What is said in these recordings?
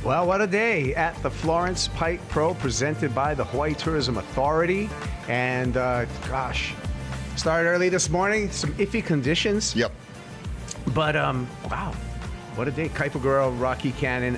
Well, what a day at the Florence Pipe Pro presented by the Hawaii Tourism Authority. And gosh, started early this morning, some iffy conditions. Yep. But wow, what a day. Kaipagura, Rocky Canyon.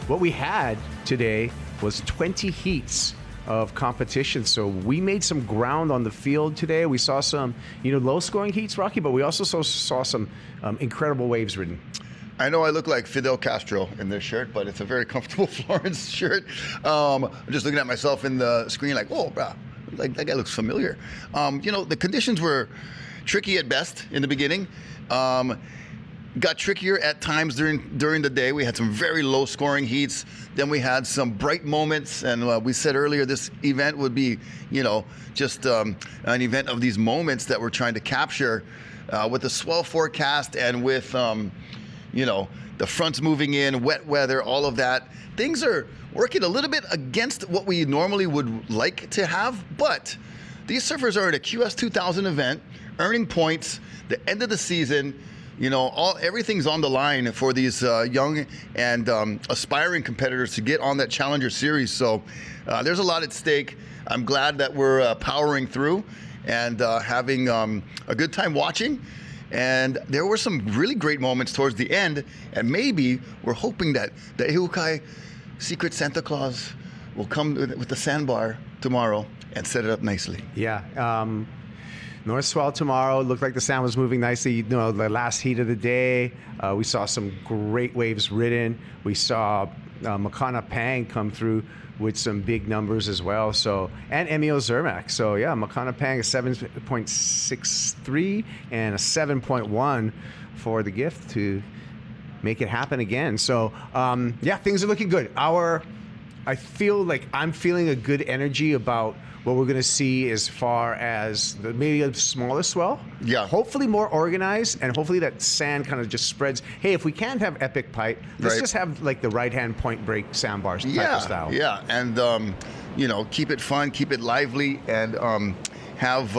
What we had today was 20 heats of competition. So we made some ground on the field today. We saw some, low-scoring heats, Rocky, but we also saw some incredible waves ridden. I know I look like Fidel Castro in this shirt, but it's a very comfortable Florence shirt. I'm just looking at myself in the screen like, whoa, bro, like that guy looks familiar. The conditions were tricky at best in the beginning. Got trickier at times during the day. We had some very low scoring heats. Then we had some bright moments, and we said earlier this event would be, just an event of these moments that we're trying to capture with the swell forecast and with, the fronts moving in, wet weather, all of that. Things are working a little bit against what we normally would like to have, but these surfers are at a QS 2000 event, earning points, the end of the season. Everything's on the line for these young and aspiring competitors to get on that Challenger Series. So there's a lot at stake. I'm glad that we're powering through and having a good time watching. And there were some really great moments towards the end. And maybe we're hoping that the Ehukai Secret Santa Claus will come with the sandbar tomorrow and set it up nicely. Yeah. North swell tomorrow. Looked like the sand was moving nicely. The last heat of the day, we saw some great waves ridden. We saw Makana Pang come through with some big numbers as well. So, and Emil Zermak. So yeah, Makana Pang a 7.63 and a 7.1 for the gift to make it happen again. So yeah, things are looking good. I feel like I'm feeling a good energy about what we're going to see as far as maybe a smaller swell. Yeah. Hopefully more organized, and hopefully that sand kind of just spreads. Hey, if we can't have epic pipe, let's just have like the right-hand point break sandbars type of style. Yeah, and keep it fun, keep it lively, and have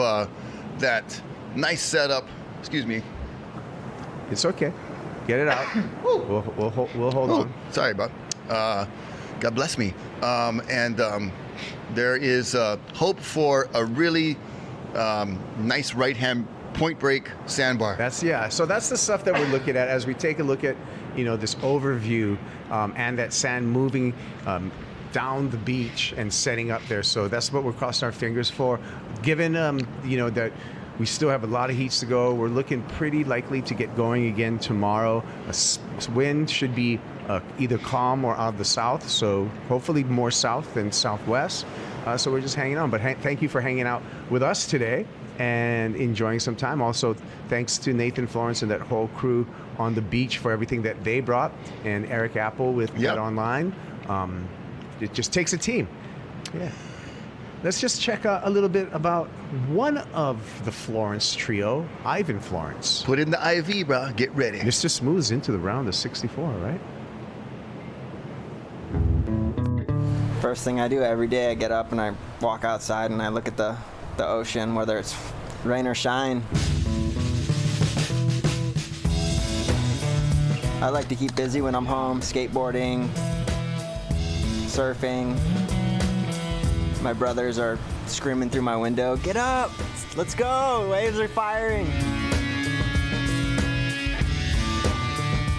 that nice setup. Excuse me. It's okay. Get it out. we'll hold on. Sorry, bud. God bless me. There is hope for a really nice right-hand point break sandbar. So that's the stuff that we're looking at as we take a look at, this overview and that sand moving down the beach and setting up there. So that's what we're crossing our fingers for. Given, that we still have a lot of heats to go, we're looking pretty likely to get going again tomorrow. Wind should be either calm or out of the south, so hopefully more south than southwest. So we're just hanging on. But thank you for hanging out with us today and enjoying some time. Also, thanks to Nathan Florence and that whole crew on the beach for everything that they brought, and Eric Apple with Get Online. It just takes a team. Yeah. Let's just check out a little bit about one of the Florence trio, Ivan Florence. Put in the IV, bro. Get ready. This just moves into the round of 64, right? First thing I do every day, I get up and I walk outside and I look at the ocean, whether it's rain or shine. I like to keep busy when I'm home, skateboarding, surfing. My brothers are screaming through my window, "Get up! Let's go! Waves are firing!"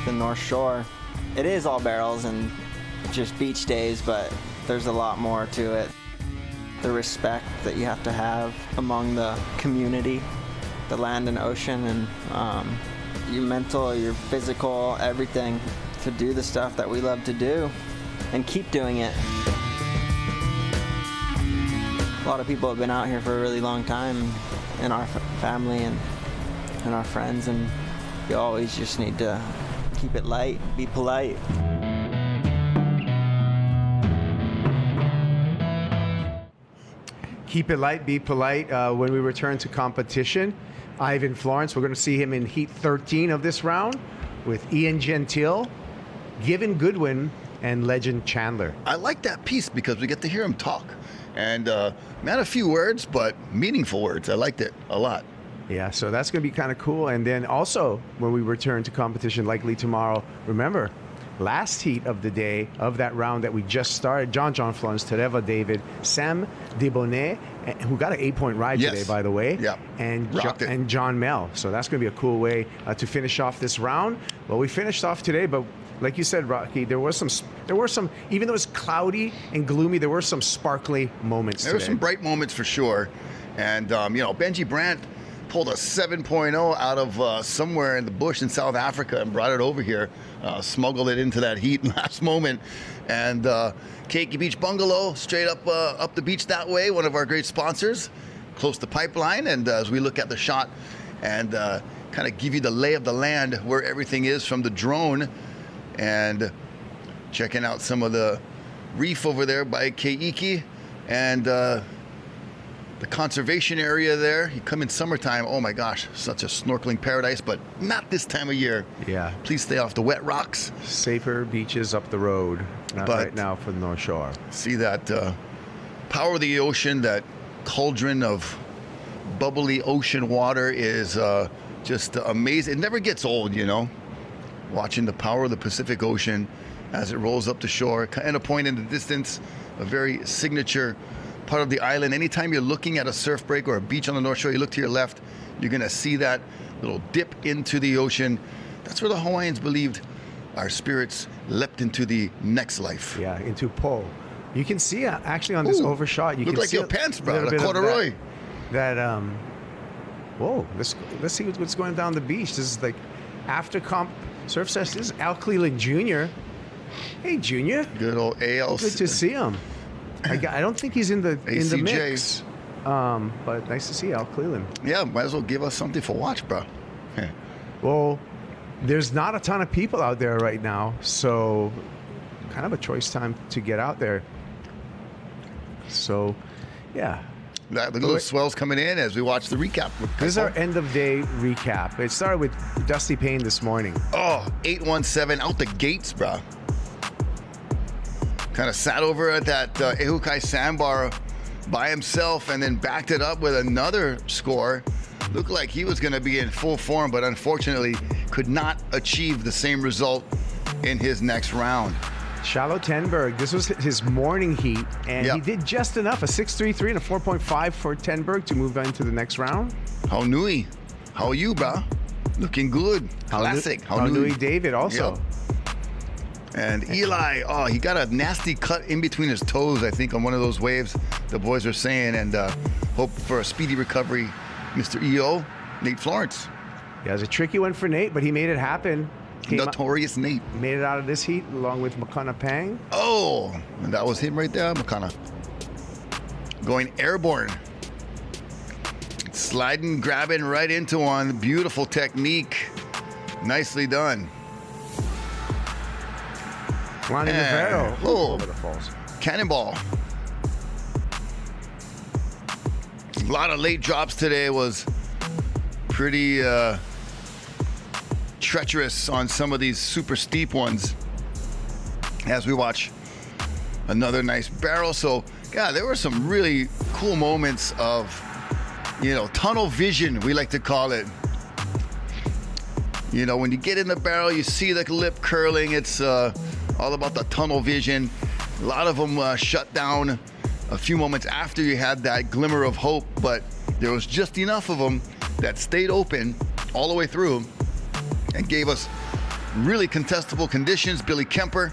The North Shore, it is all barrels and just beach days, but there's a lot more to it. The respect that you have to have among the community, the land and ocean, and your mental, your physical, everything to do the stuff that we love to do and keep doing it. A lot of people have been out here for a really long time in our family and our friends, and you always just need to keep it light, be polite. Keep it light, be polite. When we return to competition, Ivan Florence, we're going to see him in Heat 13 of this round with Ian Gentile, Given Goodwin, and Legend Chandler. I like that piece because we get to hear him talk. And not a few words, but meaningful words. I liked it a lot. Yeah, so that's going to be kind of cool. And then also, when we return to competition, likely tomorrow, remember, last heat of the day of that round that we just started. John Florence, Tereva David, Sam Debonnet, who got an 8-point ride Yes. today, by the way. Yeah. And John Mel. So that's going to be a cool way to finish off this round. Well, we finished off today, but like you said, Rocky, there were some, even though it was cloudy and gloomy, there were some sparkly moments There were today. some bright moments for sure. And, Benji Brandt pulled a 7.0 out of somewhere in the bush in South Africa and brought it over here, smuggled it into that heat last moment. And Keiki Beach Bungalow, straight up the beach that way, one of our great sponsors, close to Pipeline. And as we look at the shot and kind of give you the lay of the land where everything is from the drone, and checking out some of the reef over there by Keiki and the conservation area there. You come in summertime, oh my gosh, such a snorkeling paradise, but not this time of year. Yeah. Please stay off the wet rocks. Safer beaches up the road, not But- right now for the North Shore. See that power of the ocean, that cauldron of bubbly ocean water is just amazing. It never gets old, watching the power of the Pacific Ocean as it rolls up the shore, and a point in the distance, a very signature part of the island. Anytime you're looking at a surf break or a beach on the North Shore, you look to your left, you're going to see that little dip into the ocean. That's where the Hawaiians believed our spirits leapt into the next life. Yeah, into Po. You can see actually on this Ooh, overshot, you look can like see your pants, bro, little the bit of corduroy. Whoa, let's see what's going down the beach. This is like after comp surf session. This is Al Cleland Jr. Hey, Junior. Good old AL. Good to see him. I don't think he's in the ACJ. mix. But nice to see Al Cleland. Yeah, might as well give us something for watch, bro. Well, there's not a ton of people out there right now, so kind of a choice time to get out there. So, yeah. The little swells coming in as we watch the recap. This is our end of day recap. It started with Dusty Payne this morning. Oh, 817 out the gates, bro. Kind of sat over at that Ehukai sandbar by himself and then backed it up with another score. Looked like he was going to be in full form, but unfortunately could not achieve the same result in his next round. Shallow Tenberg, this was his morning heat, and Yep. he did just enough, a 6.33 and a 4.5 for Tenberg to move on to the next round. How nui? How are you, bro? Looking good. Classic. How Nui David also. Yep. And Eli, he got a nasty cut in between his toes, I think, on one of those waves, the boys are saying, and hope for a speedy recovery, Mr. EO, Nate Florence. Yeah, it was a tricky one for Nate, but he made it happen. Notorious Nate. Made it out of this heat along with Makana Pang. Oh, and that was him right there, Makana. Going airborne. Sliding, grabbing right into one. Beautiful technique. Nicely done. Lonnie Rivero. Oh. Over the falls. Cannonball. A lot of late drops today. Was pretty treacherous on some of these super steep ones as we watch another nice barrel. So, yeah, there were some really cool moments of, tunnel vision, we like to call it. When you get in the barrel, you see the lip curling. It's all about the tunnel vision. A lot of them shut down a few moments after you had that glimmer of hope, but there was just enough of them that stayed open all the way through and gave us really contestable conditions. Billy Kemper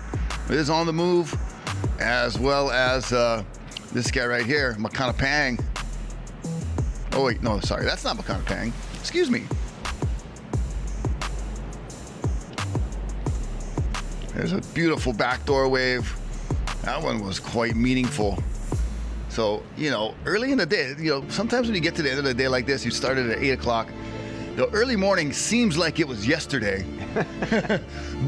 is on the move, as well as this guy right here, Makana Pang. Oh wait, no, sorry, that's not Makana Pang. Excuse me. There's a beautiful backdoor wave. That one was quite meaningful. So, early in the day, sometimes when you get to the end of the day like this, you started at 8 o'clock. The early morning seems like it was yesterday.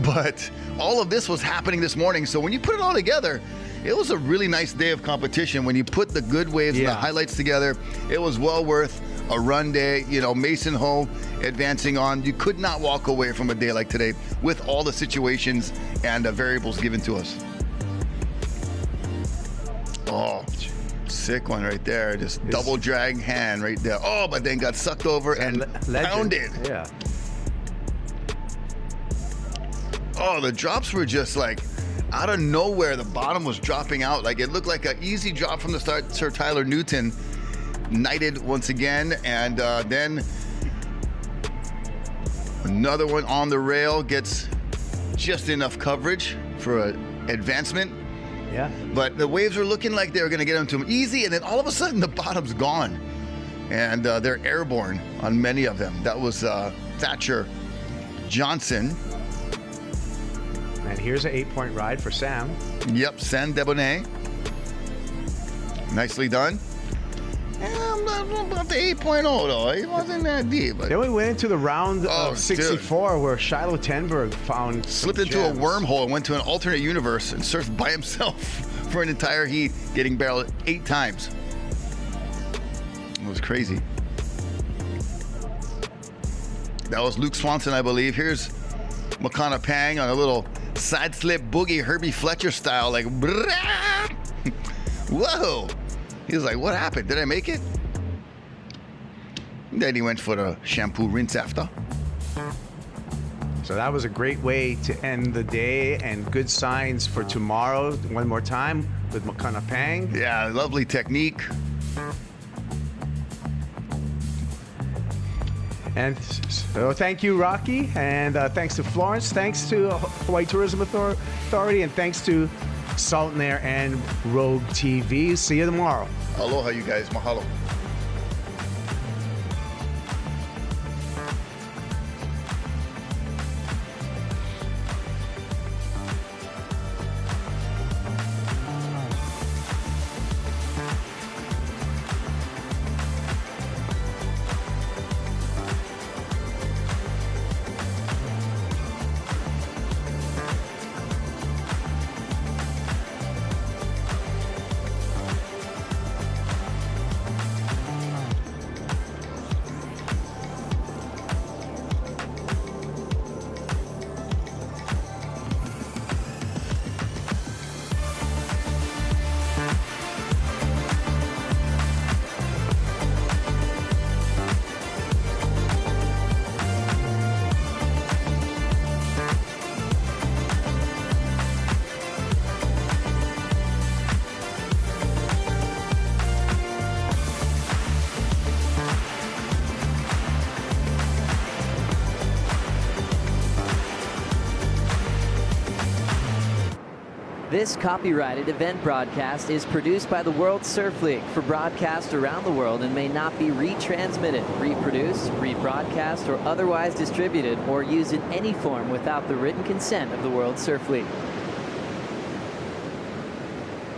But all of this was happening this morning. So when you put it all together, it was a really nice day of competition. When you put the good waves and the highlights together, it was well worth a run day. Mason Ho advancing on. You could not walk away from a day like today with all the situations and the variables given to us. Oh, sick one right there. Just double drag hand right there. Oh, but then got sucked over and pounded. Yeah. Oh, the drops were just like out of nowhere. The bottom was dropping out. Like it looked like an easy drop from the start. Sir Tyler Newton knighted once again, and then another one on the rail gets just enough coverage for an advancement. Yeah. But the waves were looking like they were going to get into them easy, and then all of a sudden the bottom's gone, and they're airborne on many of them. That was Thatcher Johnson. And here's an 8-point ride for Sam. Yep, San Debonair. Nicely done. About the 8.0 though. It wasn't that deep. But Then we went into the round Oh, of 64 dude. where Shiloh Tenberg found slipped some into a gems. wormhole and went to an alternate universe and surfed by himself for an entire heat, getting barreled 8 times. It was crazy. That was Luke Swanson, I believe. Here's Makana Pang on a little side slip boogie, Herbie Fletcher style, like, brah! Whoa. He was like, what happened? Did I make it? Then he went for the shampoo rinse after. So that was a great way to end the day, and good signs for tomorrow. One more time with Makana Pang. Yeah, lovely technique. And so thank you, Rocky, and thanks to Florence, thanks to Hawaii Tourism Authority, and thanks to Sultan Air and Rogue TV. See you tomorrow. Aloha, you guys. Mahalo. This copyrighted event broadcast is produced by the World Surf League for broadcast around the world and may not be retransmitted, reproduced, rebroadcast, or otherwise distributed or used in any form without the written consent of the World Surf League.